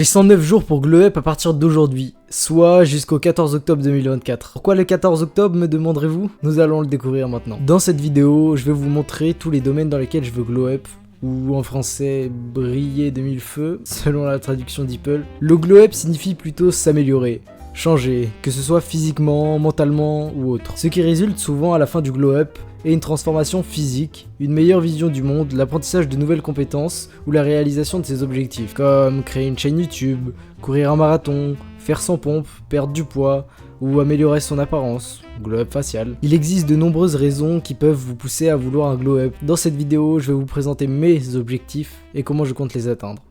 J'ai 109 jours pour glow up à partir d'aujourd'hui, soit jusqu'au 14 octobre 2024. Pourquoi le 14 octobre, me demanderez-vous? Nous allons le découvrir maintenant. Dans cette vidéo, je vais vous montrer tous les domaines dans lesquels je veux glow up, ou en français briller de mille feux, selon la traduction d'Apple. Le glow up signifie plutôt s'améliorer, changer, que ce soit physiquement, mentalement ou autre. Ce qui résulte souvent à la fin du glow up est une transformation physique, une meilleure vision du monde, l'apprentissage de nouvelles compétences ou la réalisation de ses objectifs, comme créer une chaîne YouTube, courir un marathon, faire 100 pompes, perdre du poids ou améliorer son apparence, glow up facial. Il existe de nombreuses raisons qui peuvent vous pousser à vouloir un glow up. Dans cette vidéo, je vais vous présenter mes objectifs et comment je compte les atteindre.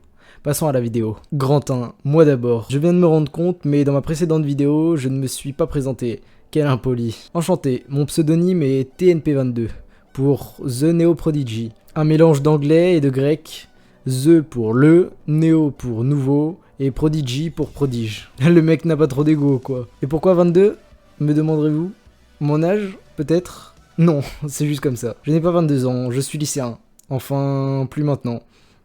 Passons à la vidéo. Grand 1, moi d'abord. Je viens de me rendre compte, mais dans ma précédente vidéo, je ne me suis pas présenté. Quel impoli. Enchanté, mon pseudonyme est TNP22, pour The Neo Prodigy. Un mélange d'anglais et de grec, The pour le, Neo pour nouveau, et Prodigy pour prodige. Le mec n'a pas trop d'ego, quoi. Et pourquoi 22, me demanderez-vous? Mon âge, peut-être? Non, c'est juste comme ça. Je n'ai pas 22 ans, je suis lycéen. Enfin, plus maintenant.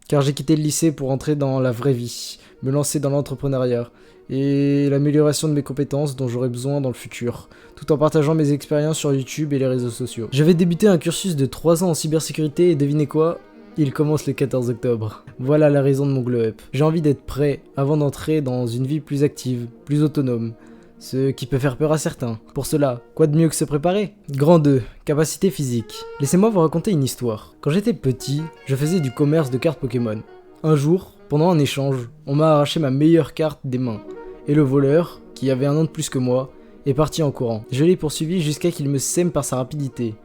Car j'ai quitté le lycée pour entrer dans la vraie vie, me lancer dans l'entrepreneuriat et l'amélioration de mes compétences dont j'aurai besoin dans le futur, tout en partageant mes expériences sur YouTube et les réseaux sociaux. J'avais débuté un cursus de 3 ans en cybersécurité et devinez quoi? Il commence le 14 octobre. Voilà la raison de mon glow up. J'ai envie d'être prêt avant d'entrer dans une vie plus active, plus autonome. Ce qui peut faire peur à certains. Pour cela, quoi de mieux que se préparer? Grand 2, capacité physique. Laissez-moi vous raconter une histoire. Quand j'étais petit, je faisais du commerce de cartes Pokémon. Un jour, pendant un échange, on m'a arraché ma meilleure carte des mains. Et le voleur, qui avait un an de plus que moi, est parti en courant. Je l'ai poursuivi jusqu'à qu'il me sème par sa rapidité.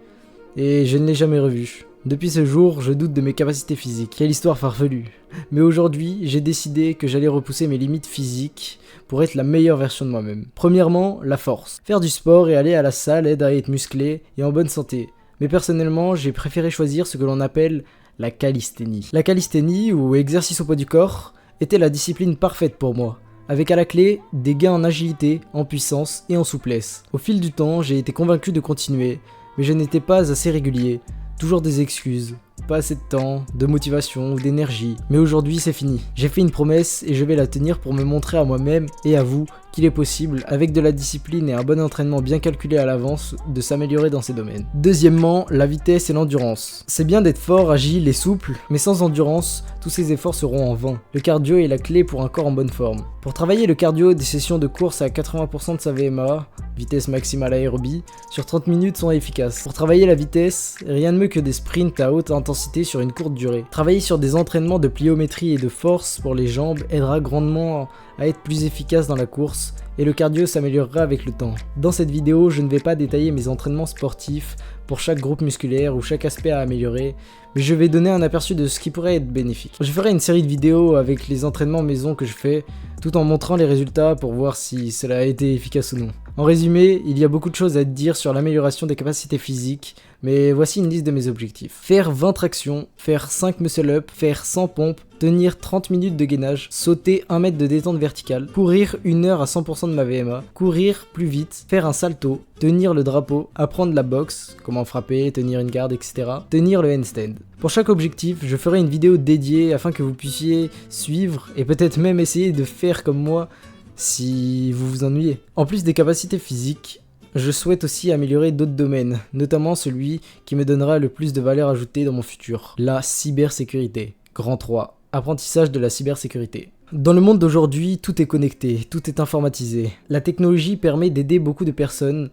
Et je ne l'ai jamais revu. Depuis ce jour, je doute de mes capacités physiques. Quelle histoire farfelue. Mais aujourd'hui, j'ai décidé que j'allais repousser mes limites physiques pour être la meilleure version de moi-même. Premièrement, la force. Faire du sport et aller à la salle aide à être musclé et en bonne santé. Mais personnellement, j'ai préféré choisir ce que l'on appelle la calisthénie. La calisthénie, ou exercice au poids du corps, était la discipline parfaite pour moi, avec à la clé des gains en agilité, en puissance et en souplesse. Au fil du temps, j'ai été convaincu de continuer, mais je n'étais pas assez régulier. Toujours des excuses, pas assez de temps, de motivation ou d'énergie. Mais aujourd'hui c'est fini. J'ai fait une promesse et je vais la tenir pour me montrer à moi-même et à vous qu'il est possible, avec de la discipline et un bon entraînement bien calculé à l'avance, de s'améliorer dans ces domaines. Deuxièmement, la vitesse et l'endurance. C'est bien d'être fort, agile et souple, mais sans endurance, tous ces efforts seront en vain. Le cardio est la clé pour un corps en bonne forme. Pour travailler le cardio, des sessions de course à 80% de sa VMA, vitesse maximale aérobie, sur 30 minutes sont efficaces. Pour travailler la vitesse, rien de mieux que des sprints à haute intensité sur une courte durée. Travailler sur des entraînements de pliométrie et de force pour les jambes aidera grandement à être plus efficace dans la course et le cardio s'améliorera avec le temps. Dans cette vidéo, je ne vais pas détailler mes entraînements sportifs pour chaque groupe musculaire ou chaque aspect à améliorer, mais je vais donner un aperçu de ce qui pourrait être bénéfique. Je ferai une série de vidéos avec les entraînements maison que je fais, tout en montrant les résultats pour voir si cela a été efficace ou non. En résumé, il y a beaucoup de choses à dire sur l'amélioration des capacités physiques, mais voici une liste de mes objectifs. Faire 20 tractions, faire 5 muscle-up, faire 100 pompes, tenir 30 minutes de gainage, sauter 1 mètre de détente verticale, courir 1 heure à 100% de ma VMA, courir plus vite, faire un salto, tenir le drapeau, apprendre la boxe, comment frapper, tenir une garde, etc. Tenir le handstand. Pour chaque objectif, je ferai une vidéo dédiée afin que vous puissiez suivre et peut-être même essayer de faire comme moi si vous vous ennuyez. En plus des capacités physiques, je souhaite aussi améliorer d'autres domaines, notamment celui qui me donnera le plus de valeur ajoutée dans mon futur, la cybersécurité. Grand 3, apprentissage de la cybersécurité. Dans le monde d'aujourd'hui, tout est connecté, tout est informatisé. La technologie permet d'aider beaucoup de personnes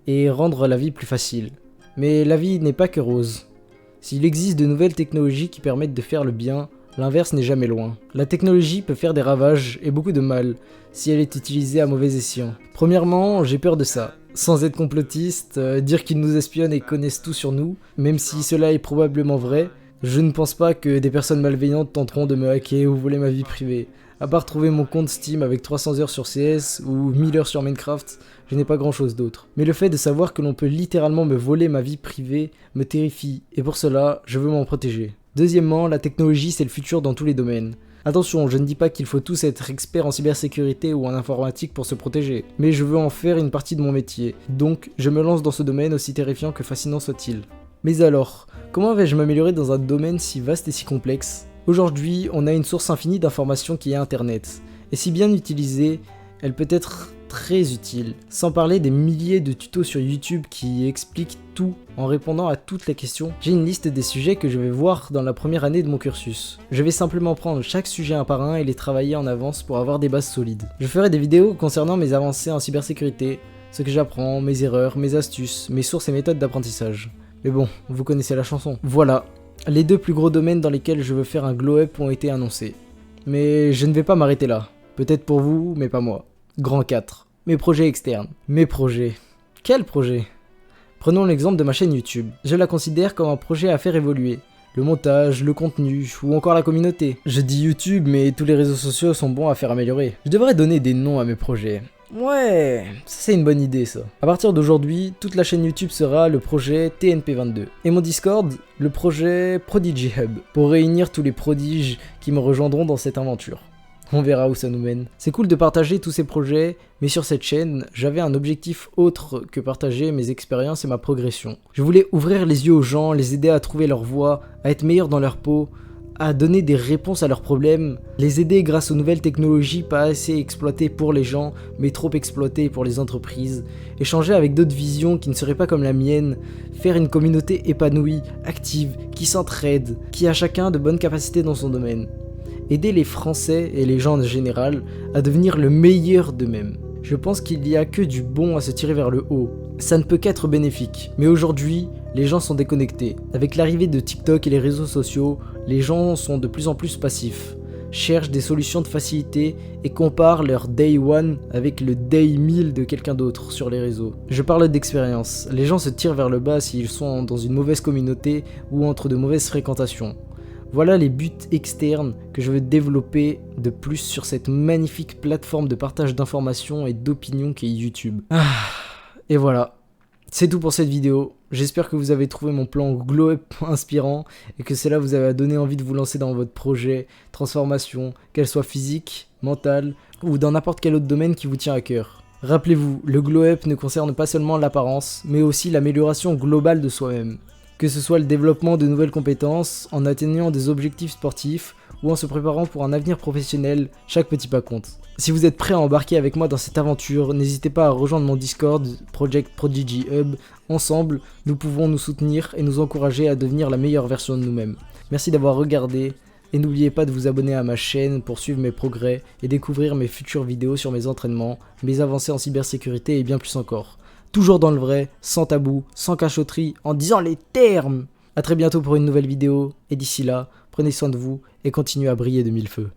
et rendre la vie plus facile. Mais la vie n'est pas que rose. S'il existe de nouvelles technologies qui permettent de faire le bien, l'inverse n'est jamais loin. La technologie peut faire des ravages et beaucoup de mal si elle est utilisée à mauvais escient. Premièrement, j'ai peur de ça. Sans être complotiste, dire qu'ils nous espionnent et connaissent tout sur nous, même si cela est probablement vrai, je ne pense pas que des personnes malveillantes tenteront de me hacker ou voler ma vie privée. À part trouver mon compte Steam avec 300 heures sur CS ou 1000 heures sur Minecraft, je n'ai pas grand chose d'autre. Mais le fait de savoir que l'on peut littéralement me voler ma vie privée me terrifie, et pour cela, je veux m'en protéger. Deuxièmement, la technologie c'est le futur dans tous les domaines. Attention, je ne dis pas qu'il faut tous être experts en cybersécurité ou en informatique pour se protéger, mais je veux en faire une partie de mon métier, donc je me lance dans ce domaine aussi terrifiant que fascinant soit-il. Mais alors, comment vais-je m'améliorer dans un domaine si vaste et si complexe ? Aujourd'hui, on a une source infinie d'informations qui est Internet, et si bien utilisée, elle peut être très utile, sans parler des milliers de tutos sur YouTube qui expliquent tout en répondant à toutes les questions. J'ai une liste des sujets que je vais voir dans la première année de mon cursus. Je vais simplement prendre chaque sujet un par un et les travailler en avance pour avoir des bases solides. Je ferai des vidéos concernant mes avancées en cybersécurité, ce que j'apprends, mes erreurs, mes astuces, mes sources et méthodes d'apprentissage. Mais bon, vous connaissez la chanson. Voilà, les 2 plus gros domaines dans lesquels je veux faire un glow-up ont été annoncés. Mais je ne vais pas m'arrêter là. Peut-être pour vous, mais pas moi. Grand 4. Mes projets externes. Mes projets. Quels projets? Prenons l'exemple de ma chaîne YouTube. Je la considère comme un projet à faire évoluer. Le montage, le contenu, ou encore la communauté. Je dis YouTube, mais tous les réseaux sociaux sont bons à faire améliorer. Je devrais donner des noms à mes projets. Ouais, ça c'est une bonne idée ça. À partir d'aujourd'hui, toute la chaîne YouTube sera le projet TNP22. Et mon Discord, le projet Prodigy Hub, pour réunir tous les prodiges qui me rejoindront dans cette aventure. On verra où ça nous mène. C'est cool de partager tous ces projets, mais sur cette chaîne, j'avais un objectif autre que partager mes expériences et ma progression. Je voulais ouvrir les yeux aux gens, les aider à trouver leur voie, à être meilleurs dans leur peau, à donner des réponses à leurs problèmes, les aider grâce aux nouvelles technologies pas assez exploitées pour les gens, mais trop exploitées pour les entreprises, échanger avec d'autres visions qui ne seraient pas comme la mienne, faire une communauté épanouie, active, qui s'entraide, qui a chacun de bonnes capacités dans son domaine. Aider les Français et les gens en général à devenir le meilleur d'eux-mêmes. Je pense qu'il n'y a que du bon à se tirer vers le haut. Ça ne peut qu'être bénéfique. Mais aujourd'hui, les gens sont déconnectés. Avec l'arrivée de TikTok et les réseaux sociaux, les gens sont de plus en plus passifs, cherchent des solutions de facilité et comparent leur day one avec le day 1000 de quelqu'un d'autre sur les réseaux. Je parle d'expérience. Les gens se tirent vers le bas s'ils sont dans une mauvaise communauté ou entre de mauvaises fréquentations. Voilà les buts externes que je veux développer de plus sur cette magnifique plateforme de partage d'informations et d'opinions qu'est YouTube. Et voilà, c'est tout pour cette vidéo. J'espère que vous avez trouvé mon plan glow-up inspirant et que cela vous a donné envie de vous lancer dans votre projet, transformation, qu'elle soit physique, mentale ou dans n'importe quel autre domaine qui vous tient à cœur. Rappelez-vous, le glow-up ne concerne pas seulement l'apparence, mais aussi l'amélioration globale de soi-même. Que ce soit le développement de nouvelles compétences, en atteignant des objectifs sportifs ou en se préparant pour un avenir professionnel, chaque petit pas compte. Si vous êtes prêt à embarquer avec moi dans cette aventure, n'hésitez pas à rejoindre mon Discord, Project Prodigy Hub. Ensemble, nous pouvons nous soutenir et nous encourager à devenir la meilleure version de nous-mêmes. Merci d'avoir regardé et n'oubliez pas de vous abonner à ma chaîne pour suivre mes progrès et découvrir mes futures vidéos sur mes entraînements, mes avancées en cybersécurité et bien plus encore. Toujours dans le vrai, sans tabou, sans cachotterie, en disant les termes. A très bientôt pour une nouvelle vidéo, et d'ici là, prenez soin de vous et continuez à briller de mille feux.